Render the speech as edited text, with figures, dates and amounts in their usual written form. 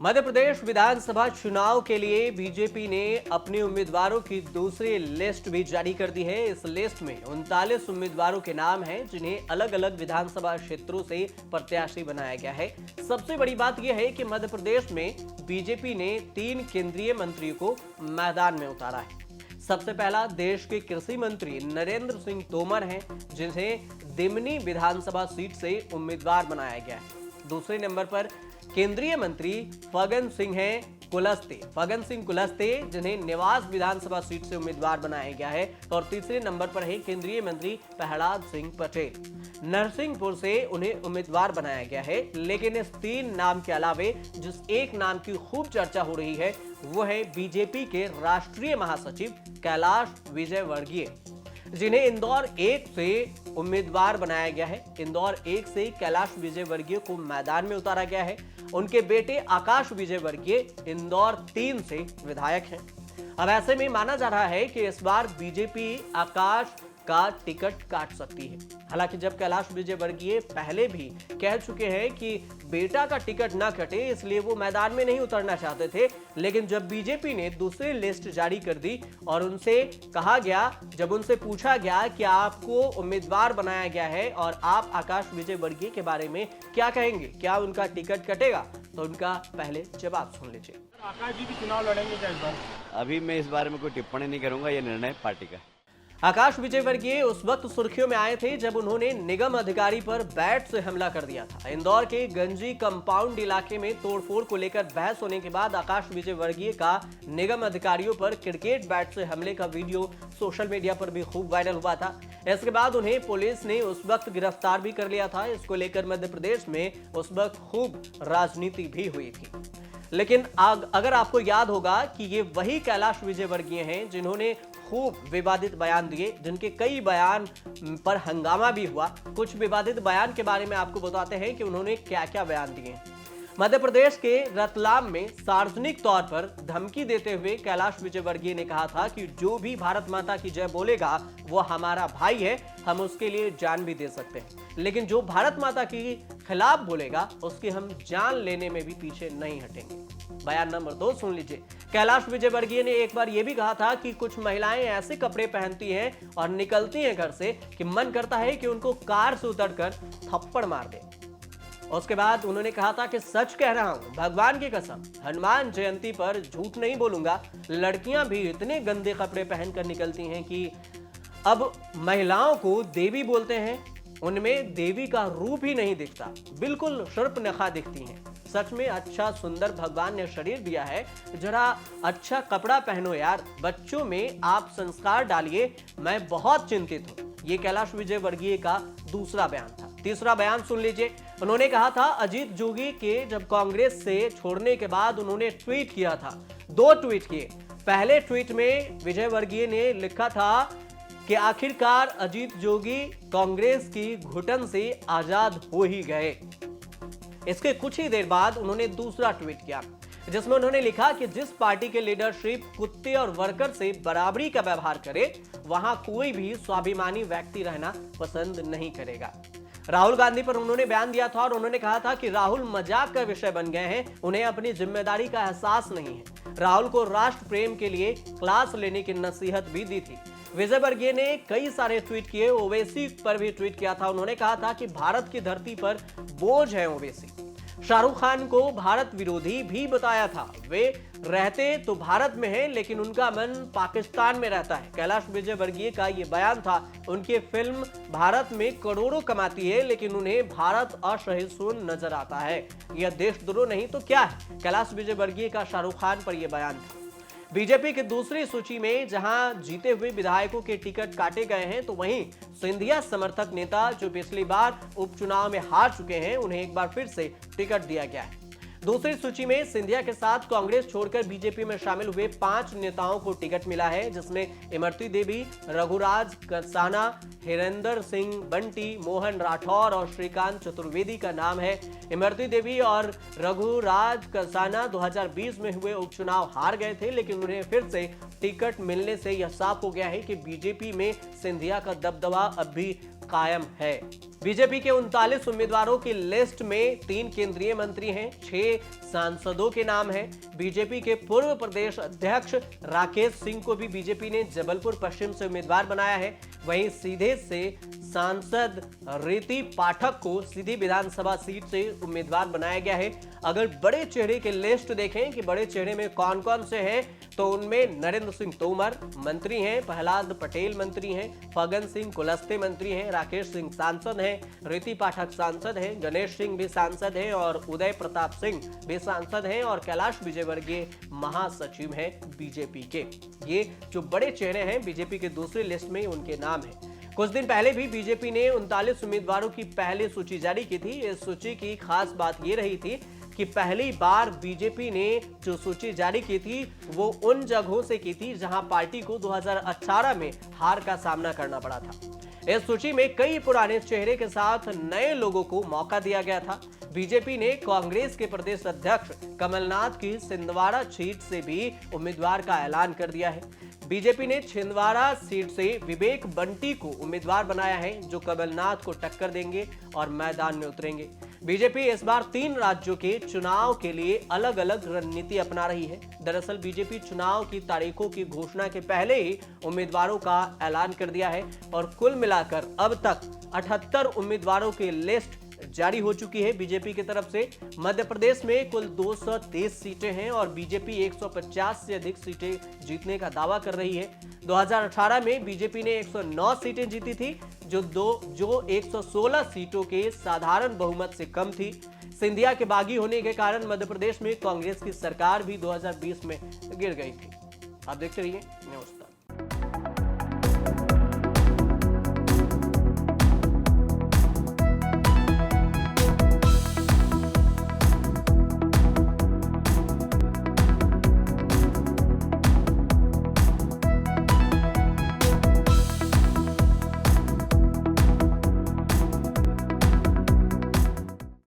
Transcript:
मध्य प्रदेश विधानसभा चुनाव के लिए बीजेपी ने अपने उम्मीदवारों की दूसरी लिस्ट भी जारी कर दी है। इस लिस्ट में 39 उम्मीदवारों के नाम हैं, जिन्हें अलग अलग विधानसभा क्षेत्रों से प्रत्याशी बनाया गया है। सबसे बड़ी बात यह है कि मध्य प्रदेश में बीजेपी ने 3 केंद्रीय मंत्रियों को मैदान में उतारा है। सबसे पहला देश के कृषि मंत्री नरेंद्र सिंह तोमर हैं, जिन्हें दिमनी विधानसभा सीट से उम्मीदवार बनाया गया है। दूसरे नंबर पर केंद्रीय मंत्री फग्गन सिंह कुलस्ते जिन्हें निवास विधानसभा सीट से उम्मीदवार बनाया गया है। और तीसरे नंबर पर है केंद्रीय मंत्री प्रहलाद सिंह पटेल। नरसिंहपुर से उन्हें उम्मीदवार बनाया गया है। लेकिन इस 3 नाम के अलावे जिस एक नाम की खूब चर्चा हो रही है वो है बीजेपी के राष्ट्रीय महासचिव कैलाश विजयवर्गीय, जिन्हें इंदौर 1 से उम्मीदवार बनाया गया है। इंदौर 1 से कैलाश विजयवर्गीय को मैदान में उतारा गया है। उनके बेटे आकाश विजयवर्गीय इंदौर 3 से विधायक हैं। अब ऐसे में माना जा रहा है कि इस बार बीजेपी आकाश का टिकट काट सकती है। हालांकि जब कैलाश विजयवर्गीय पहले भी कह चुके हैं कि बेटा का टिकट ना कटे, इसलिए वो मैदान में नहीं उतरना चाहते थे। लेकिन जब बीजेपी ने दूसरी लिस्ट जारी कर दी और उनसे कहा गया, जब उनसे पूछा गया कि आपको उम्मीदवार बनाया गया है और आप आकाश विजयवर्गीय के बारे में क्या कहेंगे, क्या उनका टिकट कटेगा, तो उनका पहले जवाब सुन लीजिए। आकाश जी भी चुनाव लड़ेंगे क्या इस बार? अभी मैं इस बारे में कोई टिप्पणी नहीं करूंगा, यह निर्णय पार्टी का है। आकाश विजयवर्गीय उस वक्त सुर्खियों में आए थे जब उन्होंने निगम अधिकारी पर बैट से हमला कर दिया था। इंदौर के गंजी कंपाउंड इलाके में तोड़फोड़ को लेकर बहस होने के बाद आकाश विजयवर्गीय का निगम अधिकारियों पर क्रिकेट बैट से हमले का वीडियो सोशल मीडिया पर भी खूब वायरल हुआ था। इसके बाद उन्हें पुलिस ने उस वक्त गिरफ्तार भी कर लिया था। इसको लेकर मध्य प्रदेश में उस वक्त खूब राजनीति भी हुई थी। लेकिन अगर आपको याद होगा कि ये वही कैलाश विजयवर्गीय हैं जिन्होंने खूब विवादित बयान दिए, जिनके कई बयान पर हंगामा भी हुआ। कुछ विवादित बयान के बारे में आपको बताते हैं कि उन्होंने क्या क्या बयान दिए। मध्य प्रदेश के रतलाम में सार्वजनिक तौर पर धमकी देते हुए कैलाश विजयवर्गीय ने कहा था कि जो भी भारत माता की जय बोलेगा वो हमारा भाई है, हम उसके लिए जान भी दे सकते हैं, लेकिन जो भारत माता के खिलाफ बोलेगा उसकी हम जान लेने में भी पीछे नहीं हटेंगे। बयान नंबर 2 सुन लीजिए। कैलाश विजयवर्गीय ने एक बार यह भी कहा था कि कुछ महिलाएं ऐसे कपड़े पहनती हैं और निकलती हैं घर से कि मन करता है कि उनको कार से उतरकर थप्पड़ मार दे। उसके बाद उन्होंने कहा था कि सच कह रहा हूं, भगवान की कसम, हनुमान जयंती पर झूठ नहीं बोलूंगा, लड़कियां भी इतने गंदे कपड़े पहनकर निकलती हैं कि अब महिलाओं को देवी बोलते हैं, उनमें देवी का रूप ही नहीं दिखता, बिल्कुल शर्पनखा दिखती हैं। सच में अच्छा सुंदर भगवान ने शरीर दिया है, जरा अच्छा कपड़ा पहनो यार, बच्चों में आप संस्कार डालिए, मैं बहुत चिंतित हूं। ये कैलाश विजयवर्गीय का दूसरा बयान था। तीसरा बयान सुन लीजिए। उन्होंने कहा था अजीत जोगी के जब कांग्रेस से छोड़ने के बाद उन्होंने ट्वीट किया था, 2 ट्वीट किए। पहले ट्वीट में विजयवर्गीय ने लिखा था कि आखिरकार अजीत जोगी कांग्रेस की घुटन से आजाद हो ही गए। इसके कुछ ही देर बाद उन्होंने दूसरा ट्वीट किया, जिसमें उन्होंने लिखा कि जिस पार्टी के लीडरशिप कुत्ते और वर्कर से बराबरी का व्यवहार करे, वहां कोई भी स्वाभिमानी व्यक्ति रहना पसंद नहीं करेगा। राहुल गांधी पर उन्होंने बयान दिया था और उन्होंने कहा था कि राहुल मजाक का विषय बन गए हैं, उन्हें अपनी जिम्मेदारी का एहसास नहीं है। राहुल को राष्ट्र प्रेम के लिए क्लास लेने की नसीहत भी दी थी। विजयवर्गीय ने कई सारे ट्वीट किए। ओवैसी पर भी ट्वीट किया था। उन्होंने कहा था कि भारत की धरती पर बोझ है ओवैसी। शाहरुख खान को भारत विरोधी भी बताया था। वे रहते तो भारत में हैं, लेकिन उनका मन पाकिस्तान में रहता है। कैलाश विजयवर्गीय का ये बयान था। उनकी फिल्म भारत में करोड़ों कमाती है, लेकिन उन्हें भारत असहिष्णु नजर आता है। यह देशद्रोह नहीं तो क्या है? कैलाश विजयवर्गीय का शाहरुख खान पर यह बयान था। बीजेपी की दूसरी सूची में जहां जीते हुए विधायकों के टिकट काटे गए हैं, तो वहीं सिंधिया समर्थक नेता जो पिछली बार उपचुनाव में हार चुके हैं, उन्हें एक बार फिर से टिकट दिया गया है। दूसरी सूची में सिंधिया के साथ कांग्रेस छोड़कर बीजेपी में शामिल हुए 5 नेताओं को टिकट मिला है, जिसमें इमरती देवी, रघुराज कंसाना, हिरेंद्र सिंह बंटी, मोहन राठौर और श्रीकांत चतुर्वेदी का नाम है। इमरती देवी और रघुराज कंसाना 2020 में हुए उपचुनाव हार गए थे, लेकिन उन्हें फिर से टिकट मिलने से यह साफ हो गया है कि बीजेपी में सिंधिया का दबदबा अब भी कायम है। बीजेपी के 39 उम्मीदवारों की लिस्ट में 3 केंद्रीय मंत्री हैं, 6 सांसदों के नाम हैं। बीजेपी के पूर्व प्रदेश अध्यक्ष राकेश सिंह को भी बीजेपी ने जबलपुर पश्चिम से उम्मीदवार बनाया है। वहीं सीधे से सांसद रीति पाठक को सीधी विधानसभा सीट से उम्मीदवार बनाया गया है। अगर बड़े चेहरे की लिस्ट देखें कि बड़े चेहरे में कौन कौन से हैं, तो उनमें नरेंद्र सिंह तोमर मंत्री हैं, प्रहलाद पटेल मंत्री हैं, फग्गन सिंह कुलस्ते मंत्री हैं, राकेश सिंह सांसद हैं, रीति पाठक सांसद हैं, गणेश सिंह भी सांसद हैं और उदय प्रताप सिंह भी सांसद हैं और कैलाश विजयवर्गीय महासचिव हैं बीजेपी के। ये जो बड़े चेहरे हैं बीजेपी के दूसरी लिस्ट में उनके नाम हैं। कुछ दिन पहले भी बीजेपी ने 39 उम्मीदवारों की पहली सूची जारी की थी। इस सूची की खास बात ये रही थी कि पहली बार बीजेपी ने जो सूची जारी की थी वो उन जगहों से की थी जहां पार्टी को 2018 में हार का सामना करना पड़ा था। इस सूची में कई पुराने चेहरे के साथ नए लोगों को मौका दिया गया था। बीजेपी ने कांग्रेस के प्रदेश अध्यक्ष कमलनाथ की छिंदवाड़ा सीट से भी उम्मीदवार का ऐलान कर दिया है। बीजेपी ने छिंदवाड़ा सीट से विवेक बंटी को उम्मीदवार बनाया है, जो कमलनाथ को टक्कर देंगे और मैदान में उतरेंगे। बीजेपी इस बार 3 राज्यों के चुनाव के लिए अलग अलग रणनीति अपना रही है। दरअसल बीजेपी चुनाव की तारीखों की घोषणा के पहले ही उम्मीदवारों का ऐलान कर दिया है और कुल मिलाकर अब तक 78 उम्मीदवारों की लिस्ट जारी हो चुकी है बीजेपी की तरफ से। मध्य प्रदेश में कुल 223 सीटें हैं और बीजेपी 150 से अधिक सीटें जीतने का दावा कर रही है। 2018 में बीजेपी ने 109 सीटें जीती थी, जो 116 सीटों के साधारण बहुमत से कम थी। सिंधिया के बागी होने के कारण मध्य प्रदेश में कांग्रेस की सरकार भी 2020 में गिर गई थी। आप देखते रहिए न्यूज़।